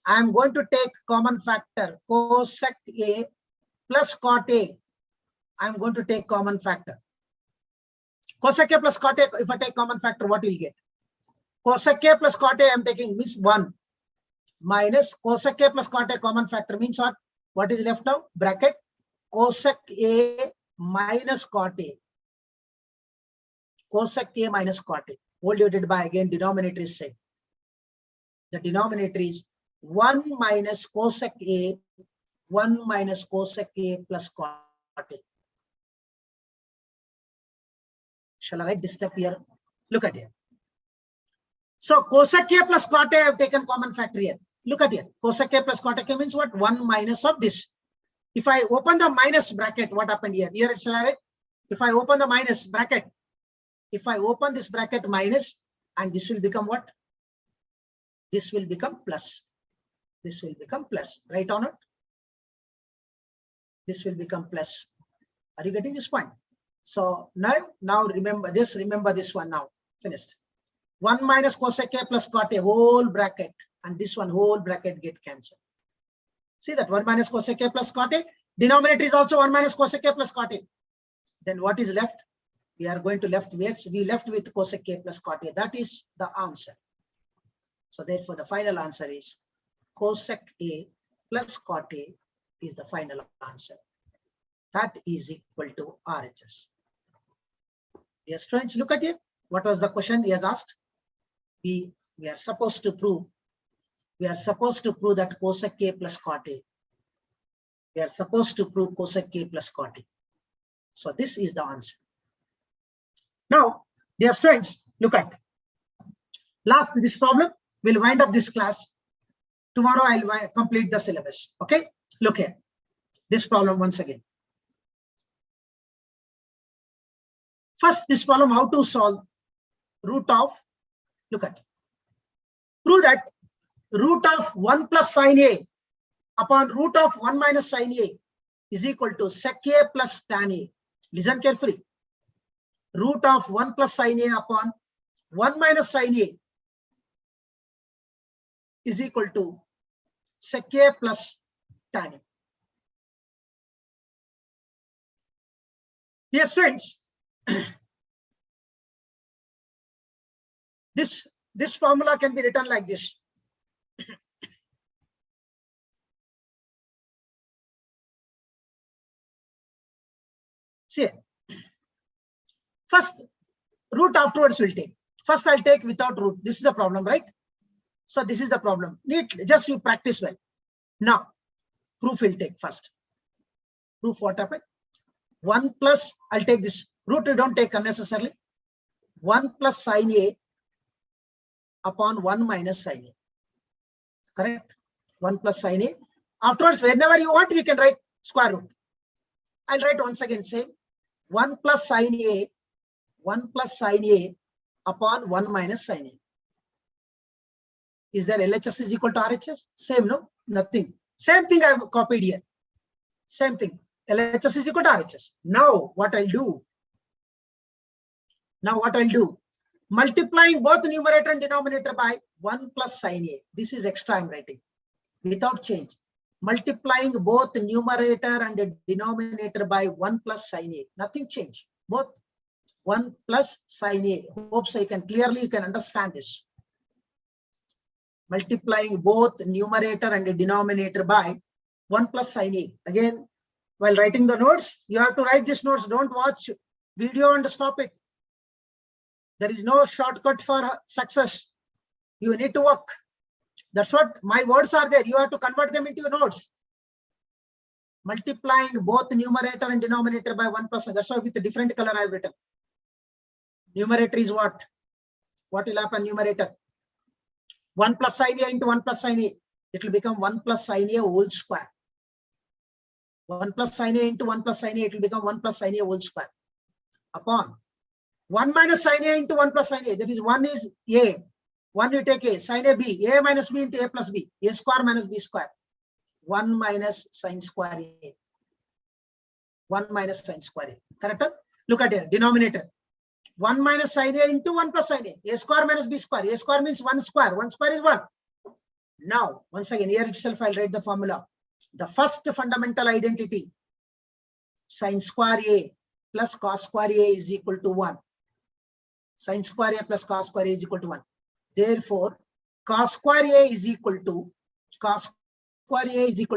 I am going to take common factor cosec a plus cot a. I am going to take common factor. Cosec a plus cot a, if I take common factor, what will get? Cosec a plus cot a, I am taking means 1 minus cosec a plus cot a common factor means what? What is left now? Bracket cosec a minus cot a. Cosec a minus cot a. Whole divided by, again, denominator is same. The denominator is 1 minus cosec a, 1 minus cosec a plus cot a. Shall I write this step here? Look at here. So cosec a plus cot a, I have taken common factor here. Look at here. Cosec a plus cot a means what? 1 minus of this. If I open the minus bracket, what happened here? Here shall I write? If I open the minus bracket, if I open this bracket minus, and this will become what? This will become plus. This will become plus. Right or not? This will become plus. Are you getting this point? So now remember this one now. Finished. 1 minus cosec a plus cot a whole bracket, and this one whole bracket get cancelled. See that 1 minus cosec a plus cot a. Denominator is also 1 minus cosec a plus cot a. Then what is left? We are going to left with cosec a plus cot a. That is the answer. So therefore, the final answer is cosec a plus cot a is the final answer. That is equal to RHS. Yes, friends, look at it. What was the question he has asked? We are supposed to prove. We are supposed to prove that cosec a plus cot a. We are supposed to prove cosec a plus cot a. So this is the answer. Now, dear friends, look at last this problem. We'll wind up this class. Tomorrow I'll complete the syllabus. Okay, look here. This problem once again. First, this problem, how to solve root of, look at, prove that root of 1 plus sin a upon root of 1 minus sin a is equal to sec a plus tan a. Listen carefully. Root of 1 plus sin a upon 1 minus sin a is equal to sec a plus tan a. Dear students, this formula can be written like this. See, first root afterwards will take. First I'll take without root. This is the problem, right? So this is the problem. Just you practice well. Now, proof will take first. Proof what happened? 1 plus, I'll take this. Root you don't take unnecessarily. 1 plus sin a upon 1 minus sin a. Correct? 1 plus sin a. Afterwards, whenever you want, you can write square root. I'll write once again same. 1 plus sin a, 1 plus sin a upon 1 minus sin a. Is there LHS is equal to RHS? Same, no? Nothing. Same thing I have copied here. Same thing. LHS is equal to RHS. Now what I'll do? Multiplying both numerator and denominator by 1 plus sin a. This is extra I'm writing. Without change. Multiplying both numerator and denominator by 1 plus sin a. Nothing changed. Both 1 plus sin a. Hope so you can understand this. Multiplying both numerator and denominator by 1 plus sin a. Again, while writing the notes, you have to write these notes. Don't watch video and stop it. There is no shortcut for success. You need to work. That's what my words are there. You have to convert them into your notes. Multiplying both numerator and denominator by 1 plus. That's why with a different color I have written. Numerator is what? What will happen? Numerator. 1 plus sin a into 1 plus sin a. It will become 1 plus sin a whole square. 1 plus sin a into 1 plus sin a. It will become 1 plus sin a whole square. Upon 1 minus sin a into 1 plus sin a. That is 1 is a. 1 you take A, sin A B, A minus B into A plus B, A square minus B square, 1 minus sin square A, 1 minus sin square A, correct? Look at here, denominator, 1 minus sin A into 1 plus sin A, A square minus B square, A square means 1 square is 1. Now, once again, here itself I'll write the formula. The first fundamental identity, sin square A plus cos square A is equal to 1. Sin square A plus cos square A is equal to 1. Therefore, cos square A is equal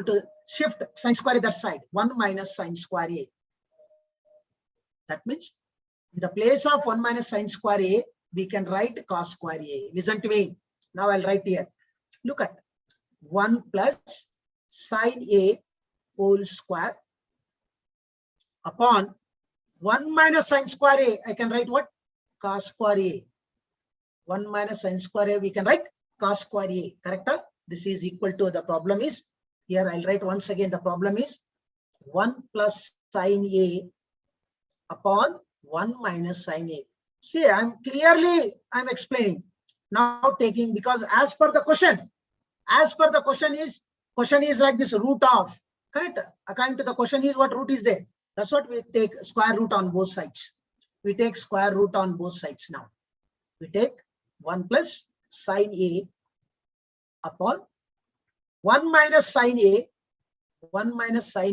to shift sin square A that side, 1 minus sin square A. That means in the place of 1 minus sin square A, we can write cos square A. Listen to me. Now I'll write here. Look at 1 plus sin A whole square upon 1 minus sin square A. I can write what? Cos square A. 1 minus sin square A, we can write cos square A. Correct? This is equal to, the problem is, here I'll write once again, the problem is 1 plus sin A upon 1 minus sin A. See, I'm explaining. Now taking, because as per the question is like this, root of, correct? According to the question is what root is there. That's what we take, square root on both sides. We take square root on both sides now. We take 1 plus sin A upon 1 minus sin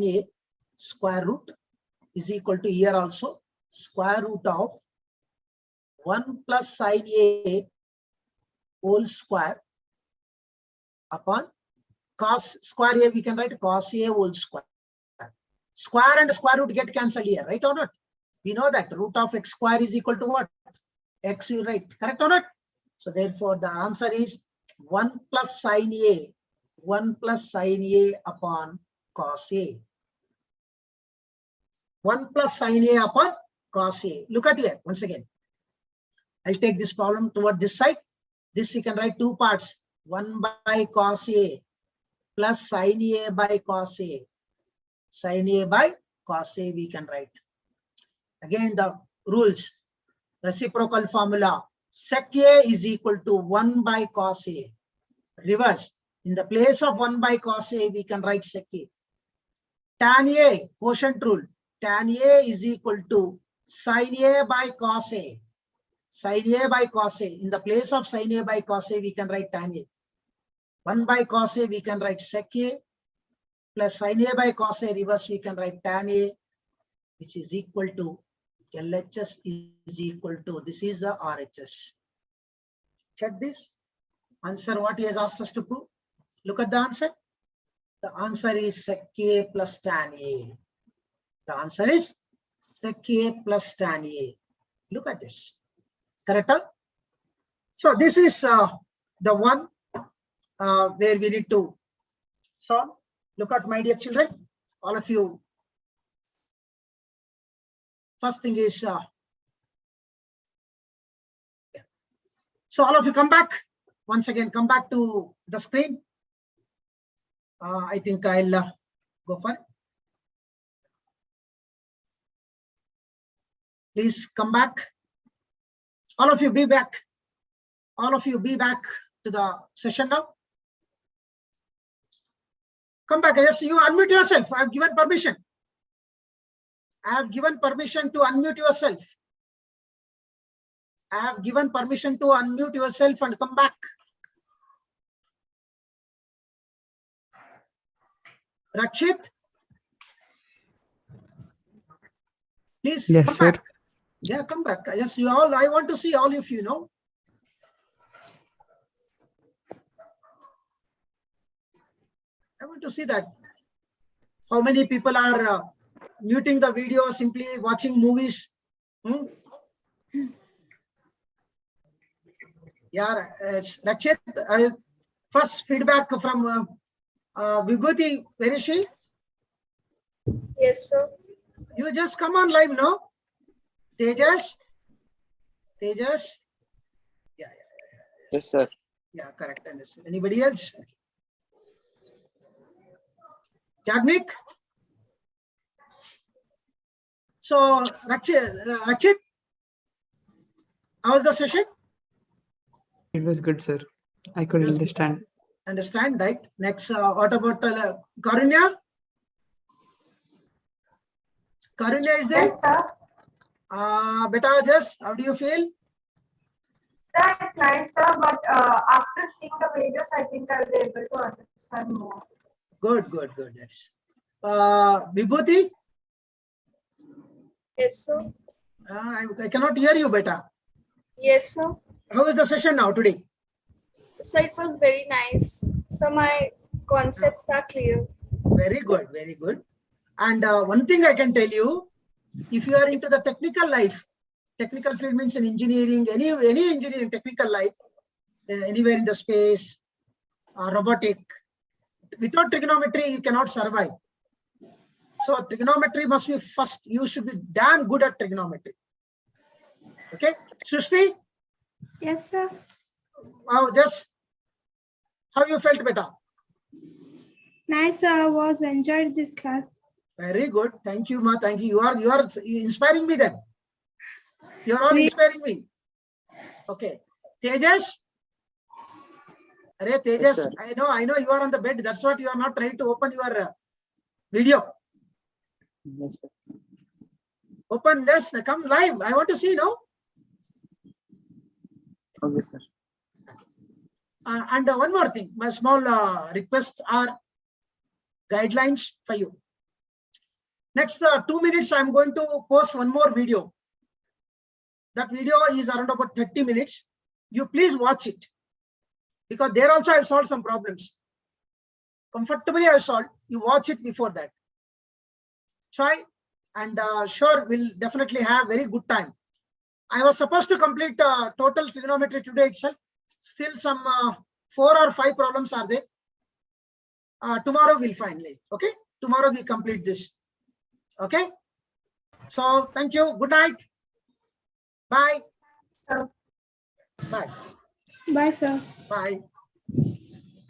A square root is equal to, here also, square root of 1 plus sin A whole square upon cos square A, we can write cos A whole square. Square and square root get cancelled here, right or not? We know that root of x square is equal to what? X we write, correct or not? So therefore the answer is 1 plus sin A upon cos A. 1 plus sin A upon cos A. Look at here once again. I'll take this problem toward this side. This we can write two parts. 1 by cos A plus sin A by cos A. Sin A by cos A we can write. Again the rules. Reciprocal formula. Sec A is equal to 1 by cos A. Reverse. In the place of 1 by cos A, we can write sec A. Tan A, quotient rule. Tan A is equal to sin A by cos A. Sin A by cos A. In the place of sin A by cos A, we can write tan A. 1 by cos A, we can write sec A. Plus sin A by cos A, reverse, we can write tan A, which is equal to LHS is equal to, this is the RHS. Check this. Answer what he has asked us to prove. Look at the answer. The answer is sec A plus tan A. The answer is sec A plus tan A. Look at this. Correct? So this is the one where we need to solve. Look at, my dear children, all of you. First thing is, so all of you come back. Once again, come back to the screen. I think I'll go for it. Please come back. All of you be back. All of you be back to the session now. Come back. Yes, you unmute yourself. I have given permission. I have given permission to unmute yourself. I have given permission to unmute yourself and come back. Rakshit, please yes, come sir. back. Yeah, come back. Yes, you all. I want to see all of you. Know. I want to see that. How many people are muting the video, simply watching movies? Yeah, Rakshit. First feedback from Vibhuti. Where is she? Yes, sir. You just come on live, no? Tejas? Tejas? Yeah. Yes, sir. Yeah, correct. Anybody else? Jagnik? So, Rakshit, how was the session? It was good, sir. I could Yes. understand. Understand, right? Next, what about Karunya? Karunya is there? Yes, sir. Beta, just how do you feel? Sir, it's nice, sir, but after seeing the videos, I think I'll be able to understand more. Good, good, good. That's Vibhuti. Yes, sir. I cannot hear you, Beta. Yes, sir. How is the session now today? So it was very nice. So my concepts are clear. Very good, very good. And one thing I can tell you, if you are into the technical life, technical field means in engineering, any engineering technical life, anywhere in the space, robotic, without trigonometry, you cannot survive. So trigonometry must be first. You should be damn good at trigonometry. Okay, Srishti, Yes, sir. just how you felt, Beta? Nice. Was enjoyed this class. Very good. Thank you, Ma. Thank you. You are inspiring me then. You are all Yes. inspiring me. Okay. Tejas. Arey, Tejas, sir. I know you are on the bed. That's what you are not trying to open your video. Yes, sir. Open this. Come live. I want to see now. Okay, sir. And one more thing. My small request are guidelines for you. Next 2 minutes, I'm going to post one more video. That video is around about 30 minutes. You please watch it. Because there also I've solved some problems. Comfortably I've solved. You watch it before that. Try and sure we'll definitely have very good time. I was supposed to complete total trigonometry today itself. Still some 4 or 5 problems are there. Tomorrow we'll finalize. Okay. Tomorrow we complete this. Okay. So thank you. Good night. Bye. Sir. Bye. Bye, sir. Bye.